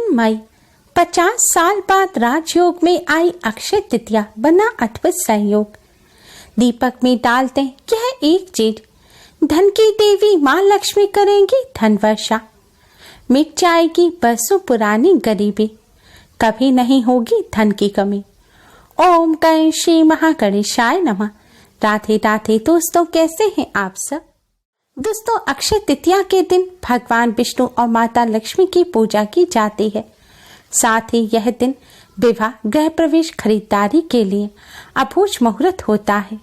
3 मई 50 साल बाद राजयोग में आई अक्षय तृतीया, बना अद्भुत संयोग। दीपक में डालते यह एक चीज, धन की देवी माँ लक्ष्मी करेंगी धन वर्षा। मिट जाएगी बरसों पुरानी गरीबी, कभी नहीं होगी धन की कमी। ओम गण श्री महागणेशाय नमः। राधे राधे दोस्तों, कैसे हैं आप सब। दोस्तों, अक्षय तृतीया के दिन भगवान विष्णु और माता लक्ष्मी की पूजा की जाती है। साथ ही यह दिन विवाह, गृह प्रवेश, खरीदारी के लिए अभूज मुहूर्त होता है।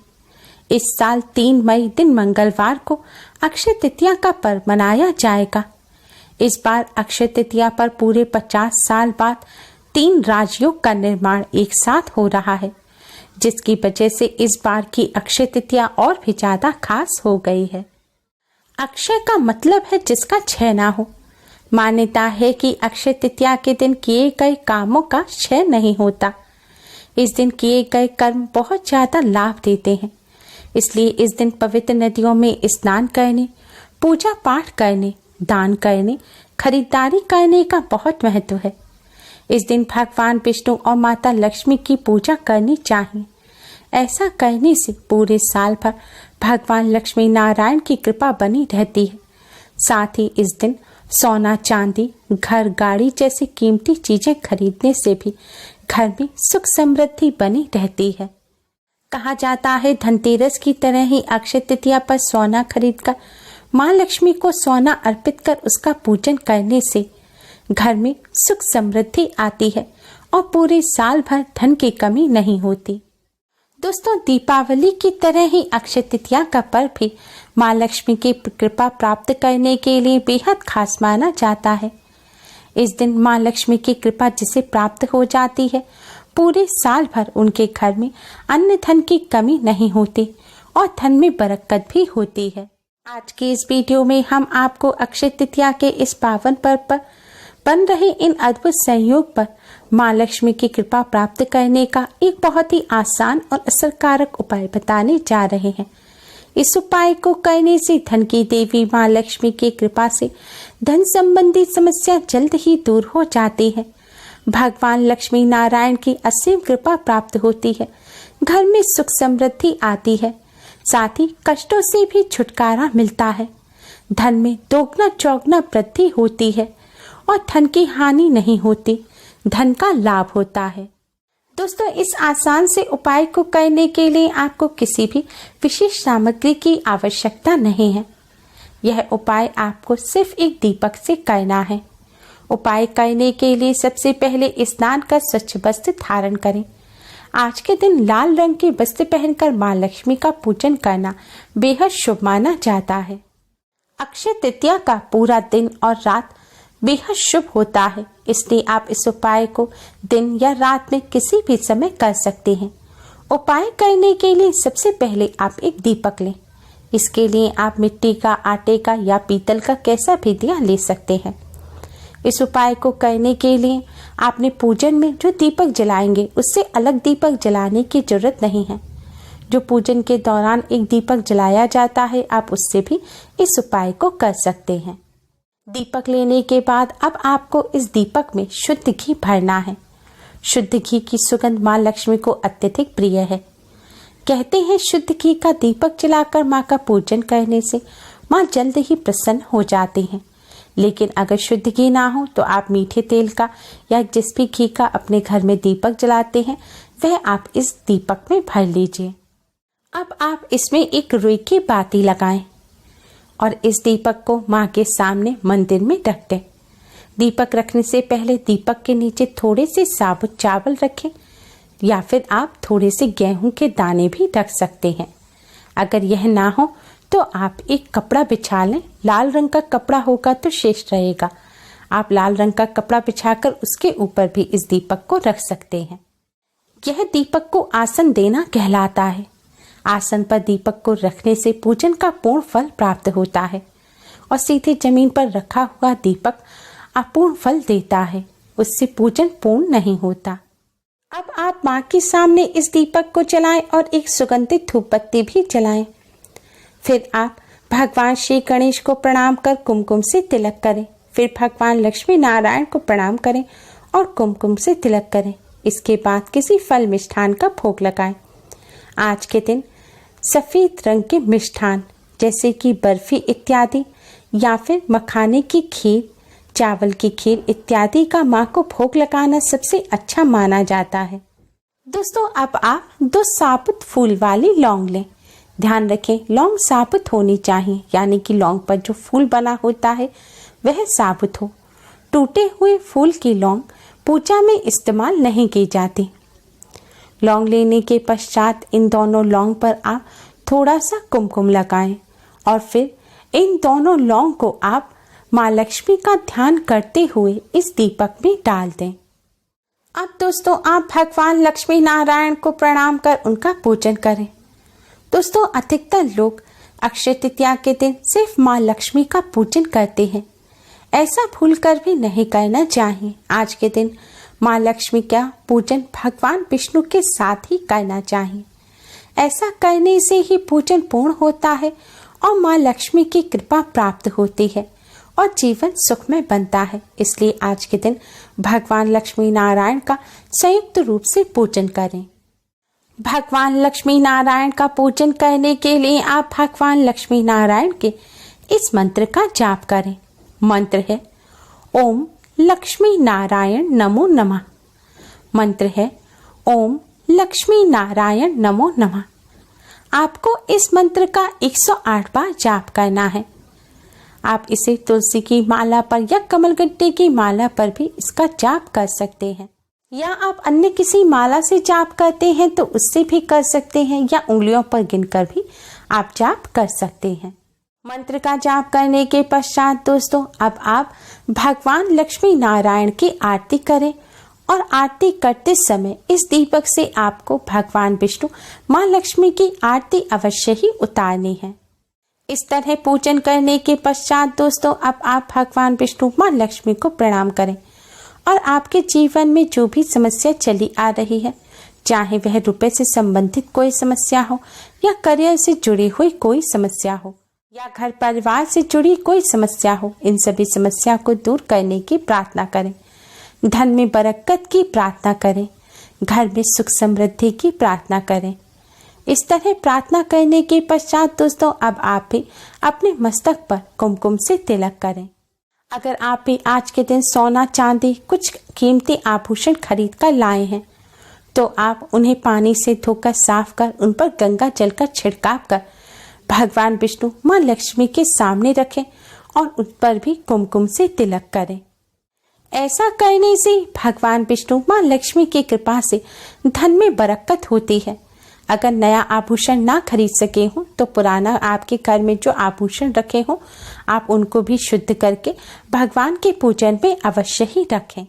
इस साल 3 मई दिन मंगलवार को अक्षय तृतीया का पर्व मनाया जाएगा। इस बार अक्षय तृतीया पर पूरे 50 साल बाद 3 राजयोग का निर्माण एक साथ हो रहा है, जिसकी वजह से इस बार की अक्षय तृतीया और भी ज्यादा खास हो गई है। अक्षय का मतलब है जिसका क्षय ना हो। मान्यता है कि अक्षय तृतीया के दिन किए गए कामों का क्षय नहीं होता। इस दिन किए गए कर्म बहुत ज्यादा लाभ देते हैं, इसलिए इस दिन पवित्र नदियों में स्नान करने, पूजा पाठ करने, दान करने, खरीदारी करने का बहुत महत्व है। इस दिन भगवान विष्णु और माता लक्ष्मी की पूजा करनी चाहिए। ऐसा करने से पूरे साल भर भगवान लक्ष्मी नारायण की कृपा बनी रहती है। साथ ही इस दिन सोना, चांदी, घर, गाड़ी जैसी कीमती चीजें खरीदने से भी घर में सुख समृद्धि बनी रहती है। कहा जाता है धनतेरस की तरह ही अक्षय तृतीया पर सोना खरीदकर माँ लक्ष्मी को सोना अर्पित कर उसका पूजन करने से घर में सुख समृद्धि आती है और पूरे साल भर धन की कमी नहीं होती। दोस्तों, दीपावली की तरह ही अक्षय तृतीया का पर्व भी माँ लक्ष्मी की कृपा प्राप्त करने के लिए बेहद खास माना जाता है। इस दिन माँ लक्ष्मी की कृपा जिसे प्राप्त हो जाती है, पूरे साल भर उनके घर में अन्न धन की कमी नहीं होती और धन में बरकत भी होती है। आज के इस वीडियो में हम आपको अक्षय तृतीया के इस पावन पर्व पर बन रहे इन अद्भुत संयोग पर माँ लक्ष्मी की कृपा प्राप्त करने का एक बहुत ही आसान और असरकारक उपाय बताने जा रहे हैं। इस उपाय को करने से धन की देवी माँ लक्ष्मी की कृपा से धन संबंधी समस्या जल्द ही दूर हो जाती है। भगवान लक्ष्मी नारायण की असीम कृपा प्राप्त होती है। घर में सुख समृद्धि आती है, साथ ही कष्टों से भी छुटकारा मिलता है। धन में दोगुना चौगुना वृद्धि होती है और धन की हानि नहीं होती, धन का लाभ होता है। दोस्तों, इस आसान से उपाय को करने के लिए आपको किसी भी विशेष सामग्री की आवश्यकता नहीं है। यह उपाय आपको सिर्फ एक दीपक से करना है। उपाय करने के लिए सबसे पहले स्नान कर स्वच्छ वस्त्र धारण करें। आज के दिन लाल रंग के वस्त्र पहनकर माँ लक्ष्मी का पूजन करना बेहद शुभ माना जाता है। अक्षय तृतीया का पूरा दिन और रात बेहद शुभ होता है, इसलिए आप इस उपाय को दिन या रात में किसी भी समय कर सकते हैं। उपाय करने के लिए सबसे पहले आप एक दीपक लें। इसके लिए आप मिट्टी का, आटे का या पीतल का कैसा भी दिया ले सकते हैं। इस उपाय को करने के लिए आपने पूजन में जो दीपक जलाएंगे उससे अलग दीपक जलाने की जरूरत नहीं है। जो पूजन के दौरान एक दीपक जलाया जाता है, आप उससे भी इस उपाय को कर सकते हैं। दीपक लेने के बाद अब आपको इस दीपक में शुद्ध घी भरना है। शुद्ध घी की सुगंध माँ लक्ष्मी को अत्यधिक प्रिय है। कहते हैं शुद्ध घी का दीपक जलाकर माँ का पूजन करने से माँ जल्द ही प्रसन्न हो जाती हैं। लेकिन अगर शुद्ध घी ना हो तो आप मीठे तेल का या जिस भी घी का अपने घर में दीपक जलाते हैं वह आप इस दीपक में भर लीजिए। अब आप इसमें एक रुई की बाती लगाएं और इस दीपक को माँ के सामने मंदिर में रख दें। दीपक रखने से पहले दीपक के नीचे थोड़े से साबुत चावल रखें या फिर आप थोड़े से गेहूं के दाने भी रख सकते हैं। अगर यह ना हो तो आप एक कपड़ा बिछा लें। लाल रंग का कपड़ा होगा तो श्रेष्ठ रहेगा। आप लाल रंग का कपड़ा बिछाकर उसके ऊपर भी इस दीपक को रख सकते हैं। यह दीपक को आसन देना कहलाता है। आसन पर दीपक को रखने से पूजन का पूर्ण फल प्राप्त होता है और सीधे जमीन पर रखा हुआ दीपक अपूर्ण फल देता है, उससे पूजन पूर्ण नहीं होता। अब आप माँ के सामने इस दीपक को जलाएं और एक सुगंधित धूप बत्ती भी जलाएं। फिर आप भगवान श्री गणेश को प्रणाम कर कुमकुम से तिलक करें। फिर भगवान लक्ष्मी नारायण को प्रणाम करें और कुमकुम से तिलक करें। इसके बाद किसी फल मिष्ठान का भोग लगाएं। आज के दिन सफ़ेद रंग के मिष्ठान जैसे कि बर्फी इत्यादि या फिर मखाने की खीर, चावल की खीर इत्यादि का माँ को भोग लगाना सबसे अच्छा माना जाता है। दोस्तों, अब आप 2 साबुत फूल वाली लौंग लें। ध्यान रखें, लौंग साबुत होनी चाहिए, यानी कि लौंग पर जो फूल बना होता है वह साबुत हो। टूटे हुए फूल की लौंग पूजा में इस्तेमाल नहीं की जाती। लौंग लेने के पश्चात इन दोनों लौंग पर आप थोड़ा सा कुमकुम लगाएं और फिर इन दोनों लौंग को आप माँ लक्ष्मी का ध्यान करते हुए इस दीपक में डाल दें। अब दोस्तों, आप भगवान लक्ष्मी नारायण को प्रणाम कर उनका पूजन करें। दोस्तों, अधिकतर लोग अक्षय तृतीया के दिन सिर्फ माँ लक्ष्मी का पूजन करते हैं। ऐसा भूलकर भी नहीं करना चाहिए। आज के दिन माँ लक्ष्मी का पूजन भगवान विष्णु के साथ ही करना चाहिए। ऐसा करने से ही पूजन पूर्ण होता है और माँ लक्ष्मी की कृपा प्राप्त होती है और जीवन सुखमय बनता है। इसलिए आज के दिन भगवान लक्ष्मी नारायण का संयुक्त रूप से पूजन करें। भगवान लक्ष्मी नारायण का पूजन करने के लिए आप भगवान लक्ष्मी नारायण के इस मंत्र का जाप करें। मंत्र है ओम लक्ष्मी नारायण नमो नमः। मंत्र है ओम लक्ष्मी नारायण नमो नमः। आपको इस मंत्र का 108 बार जाप करना है। आप इसे तुलसी की माला पर या कमलगट्टे की माला पर भी इसका जाप कर सकते हैं, या आप अन्य किसी माला से जाप करते हैं तो उससे भी कर सकते हैं, या उंगलियों पर गिनकर भी आप जाप कर सकते हैं। मंत्र का जाप करने के पश्चात दोस्तों, अब आप भगवान लक्ष्मी नारायण की आरती करें और आरती करते समय इस दीपक से आपको भगवान विष्णु माँ लक्ष्मी की आरती अवश्य ही उतारनी है। इस तरह पूजन करने के पश्चात दोस्तों, अब आप भगवान विष्णु माँ लक्ष्मी को प्रणाम करें और आपके जीवन में जो भी समस्या चली आ रही है, चाहे वह रुपए से संबंधित कोई समस्या हो या करियर से जुड़ी हुई कोई समस्या हो या घर परिवार से जुड़ी कोई समस्या हो, इन सभी समस्या को दूर करने की प्रार्थना करें। धन में बरकत की प्रार्थना करें, घर में सुख समृद्धि की प्रार्थना करें। इस तरह प्रार्थना करने के पश्चात दोस्तों, अब आप भी अपने मस्तक पर कुमकुम से तिलक करें। अगर आप भी आज के दिन सोना चांदी कुछ कीमती आभूषण खरीद कर लाए हैं तो आप उन्हें पानी से धोकर साफ कर उन पर गंगा जल का छिड़काव कर भगवान विष्णु माँ लक्ष्मी के सामने रखें और उन पर भी कुमकुम से तिलक करें। ऐसा करने से भगवान विष्णु माँ लक्ष्मी की कृपा से धन में बरकत होती है। अगर नया आभूषण ना खरीद सके हो तो पुराना आपके घर में जो आभूषण रखे हो आप उनको भी शुद्ध करके भगवान के पूजन में अवश्य ही रखें।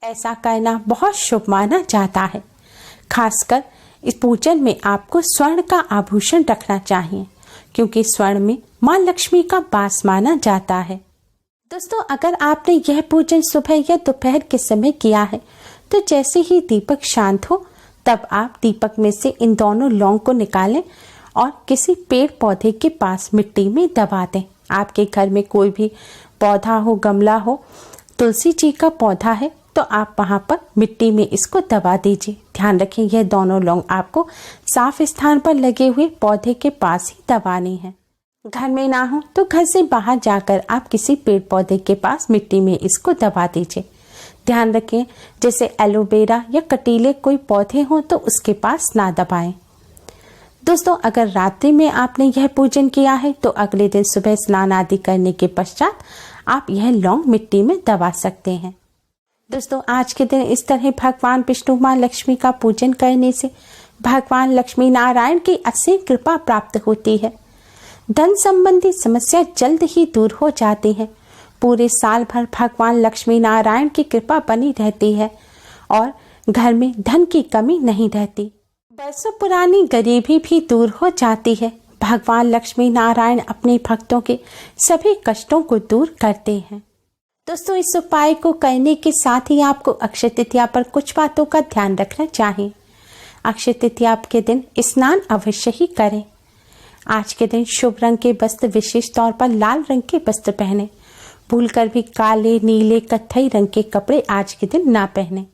ऐसा करना बहुत शुभ माना जाता है। खासकर इस पूजन में आपको स्वर्ण का आभूषण रखना चाहिए, क्योंकि स्वर्ण में माँ लक्ष्मी का वास माना जाता है। दोस्तों, अगर आपने यह पूजन सुबह या दोपहर के समय किया है तो जैसे ही दीपक शांत हो तब आप दीपक में से इन दोनों लौंग को निकालें और किसी पेड़ पौधे के पास मिट्टी में दबा दें। आपके घर में कोई भी पौधा हो, गमला हो, तुलसी जी का पौधा है तो आप वहां पर मिट्टी में इसको दबा दीजिए। ध्यान रखें, यह दोनों लौंग आपको साफ स्थान पर लगे हुए पौधे के पास ही दबानी है। घर में ना हो तो घर से बाहर जाकर आप किसी पेड़ पौधे के पास मिट्टी में इसको दबा दीजिए। ध्यान रखें, जैसे एलोवेरा या कटीले कोई पौधे हों तो उसके पास ना दबाएं। दोस्तों, अगर रात्रि में आपने यह पूजन किया है तो अगले दिन सुबह स्नान आदि करने के पश्चात आप यह लौंग मिट्टी में दबा सकते हैं। दोस्तों, आज के दिन इस तरह भगवान विष्णु माँ लक्ष्मी का पूजन करने से भगवान लक्ष्मी नारायण की असीम कृपा प्राप्त होती है। धन संबंधी समस्या जल्द ही दूर हो जाती है। पूरे साल भर भगवान लक्ष्मी नारायण की कृपा बनी रहती है और घर में धन की कमी नहीं रहती। बरसों पुरानी गरीबी भी दूर हो जाती है। भगवान लक्ष्मी नारायण अपने भक्तों के सभी कष्टों को दूर करते हैं। दोस्तों, इस उपाय को करने के साथ ही आपको अक्षय तृतीया पर कुछ बातों का ध्यान रखना चाहिए। अक्षय तृतीया के दिन स्नान अवश्य ही करें। आज के दिन शुभ रंग के वस्त्र, विशेष तौर पर लाल रंग के वस्त्र पहने। भूलकर भी काले, नीले, कत्थई रंग के कपड़े आज के दिन ना पहने।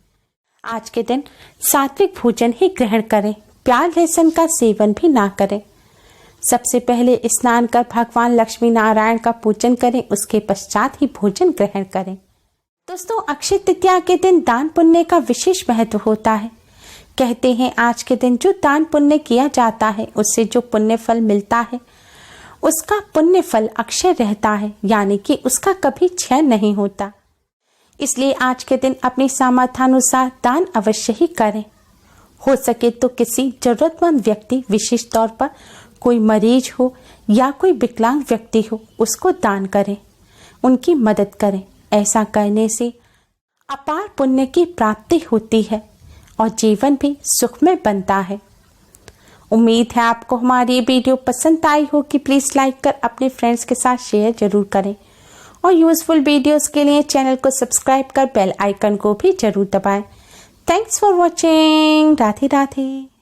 आज के दिन सात्विक भोजन ही ग्रहण करें, प्याज लहसुन का सेवन भी ना करें। सबसे पहले स्नान कर भगवान लक्ष्मी नारायण का पूजन करें, उसके पश्चात ही भोजन ग्रहण करें। दोस्तों, अक्षय तृतीया के दिन दान पुण्य का विशेष महत्व होता है। कहते हैं आज के दिन जो दान पुण्य किया जाता है उससे जो पुण्य फल मिलता है उसका पुण्य फल अक्षय रहता है, यानी कि उसका कभी क्षय नहीं होता। इसलिए आज के दिन अपनी सामर्थ्यानुसार दान अवश्य ही करें। हो सके तो किसी जरूरतमंद व्यक्ति, विशेष तौर पर कोई मरीज हो या कोई विकलांग व्यक्ति हो, उसको दान करें, उनकी मदद करें। ऐसा करने से अपार पुण्य की प्राप्ति होती है और जीवन भी सुखमय बनता है। उम्मीद है आपको हमारी ये वीडियो पसंद आई होगी। प्लीज़ लाइक कर अपने फ्रेंड्स के साथ शेयर जरूर करें और यूजफुल वीडियोस के लिए चैनल को सब्सक्राइब कर बेल आइकन को भी जरूर दबाएं। Thanks for watching. Radhe Radhe.